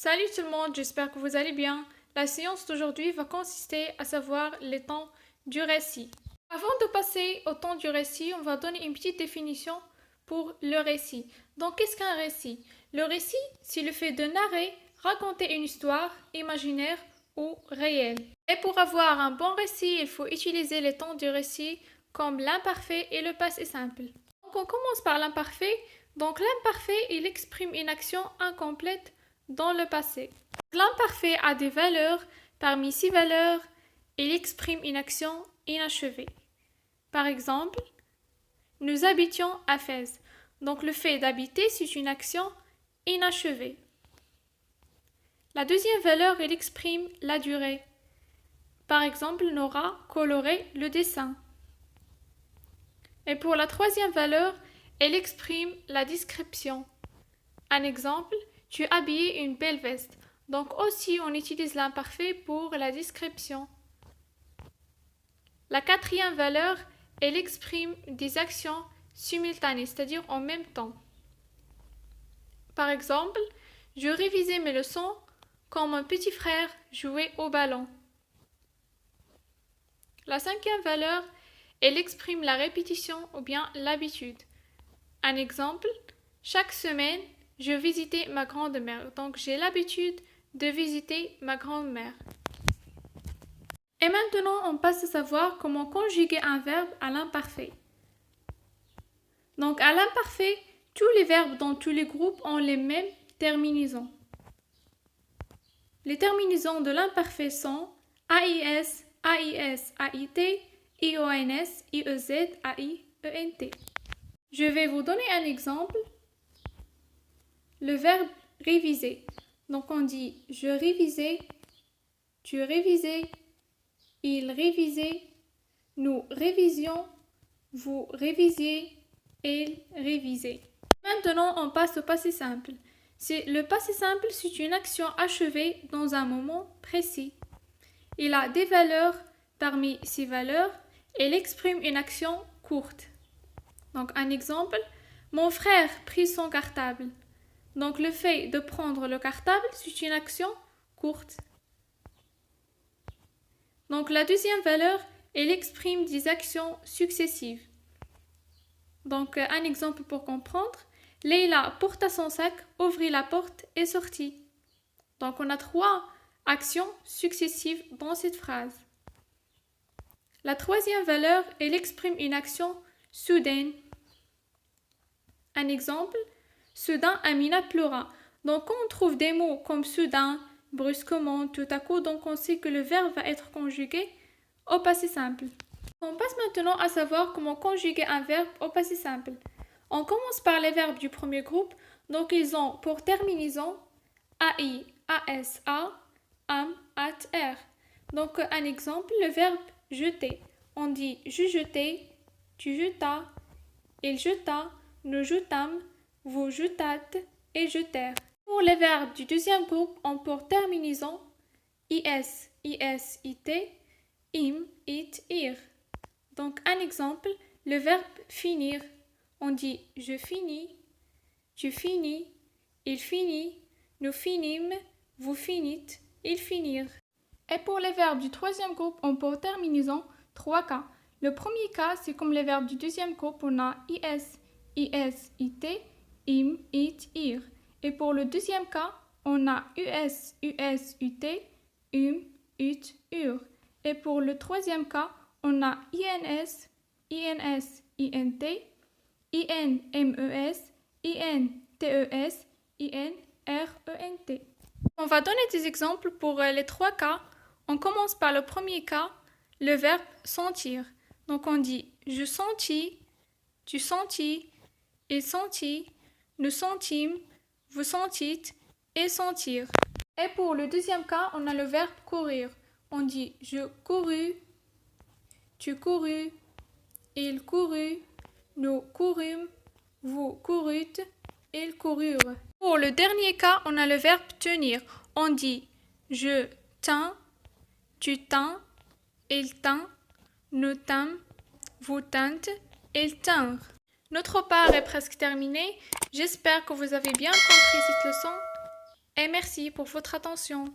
Salut tout le monde, j'espère que vous allez bien. La séance d'aujourd'hui va consister à savoir les temps du récit. Avant de passer au temps du récit, on va donner une petite définition pour le récit. Donc, qu'est-ce qu'un récit? Le récit, c'est le fait de narrer, raconter une histoire imaginaire ou réelle. Et pour avoir un bon récit, il faut utiliser les temps du récit comme l'imparfait et le passé simple. Donc, on commence par l'imparfait. Donc, l'imparfait, il exprime une action incomplète dans le passé. L'imparfait a des valeurs. Parmi ces valeurs, il exprime une action inachevée. Par exemple, nous habitions à Fès. Donc le fait d'habiter, c'est une action inachevée. La deuxième valeur, elle exprime la durée. Par exemple, Nora colorait le dessin. Et pour la troisième valeur, elle exprime la description. Un exemple, tu habillais une belle veste. Donc aussi, on utilise l'imparfait pour la description. La quatrième valeur, elle exprime des actions simultanées, c'est-à-dire en même temps. Par exemple, je révisais mes leçons quand mon petit frère jouait au ballon. La cinquième valeur, elle exprime la répétition ou bien l'habitude. Un exemple, chaque semaine, je visitais ma grand-mère. Donc, j'ai l'habitude de visiter ma grand-mère. Et maintenant, on passe à savoir comment conjuguer un verbe à l'imparfait. Donc, à l'imparfait, tous les verbes dans tous les groupes ont les mêmes terminaisons. Les terminaisons de l'imparfait sont AIS, AIS, AIT, IONS, IEZ, AI, ENT. Je vais vous donner un exemple. Le verbe réviser. Donc, on dit je révisais, tu révisais, il révisait, nous révisions, vous révisiez, il révisait. Maintenant, on passe au passé simple. Le passé simple, c'est une action achevée dans un moment précis. Il a des valeurs. Parmi ces valeurs, il exprime une action courte. Donc, un exemple, mon frère prit son cartable. Donc, le fait de prendre le cartable, c'est une action courte. Donc, la deuxième valeur, elle exprime des actions successives. Donc, un exemple pour comprendre. Leila porta son sac, ouvrit la porte et sortit. Donc, on a trois actions successives dans cette phrase. La troisième valeur, elle exprime une action soudaine. Un exemple, soudain, Amina pleura. Donc, quand on trouve des mots comme soudain, brusquement, tout à coup, donc on sait que le verbe va être conjugué au passé simple. On passe maintenant à savoir comment conjuguer un verbe au passé simple. On commence par les verbes du premier groupe. Donc, ils ont pour terminaison AI, ASA, AM, AT, R. Donc, un exemple, le verbe jeter. On dit je jetais, tu jetas, il jeta, nous jetâmes, vous jetâtes et jetèrent. Pour les verbes du deuxième groupe, on pour terminaison IS, IS, IT, IM, IT, IR. Donc, un exemple, le verbe finir. On dit je finis, tu finis, il finit, nous finîmes, vous finîtes, ils finirent. Et pour les verbes du troisième groupe, on pour terminaison trois cas. Le premier cas, c'est comme les verbes du deuxième groupe, on a IS, IS, IT, IM, IT, IR. Et pour le deuxième cas, on a US, US, UT, UM, UT, UR. Et pour le troisième cas, on a INS, INS, INT, IN, MES, IN, TES, IN, RENT. On va donner des exemples pour les trois cas. On commence par le premier cas, le verbe sentir. Donc on dit je sentis, tu sentis, il sentit, nous sentîmes, vous sentîtes et sentir. Et pour le deuxième cas, on a le verbe courir. On dit je courus, tu courus, il courut, nous courûmes, vous courûtes, ils coururent. Pour le dernier cas, on a le verbe tenir. On dit je tins, tu tins, il tint, nous tîmes, vous tîntes, ils tinrent. Notre part est presque terminée. J'espère que vous avez bien compris cette leçon. Et merci pour votre attention.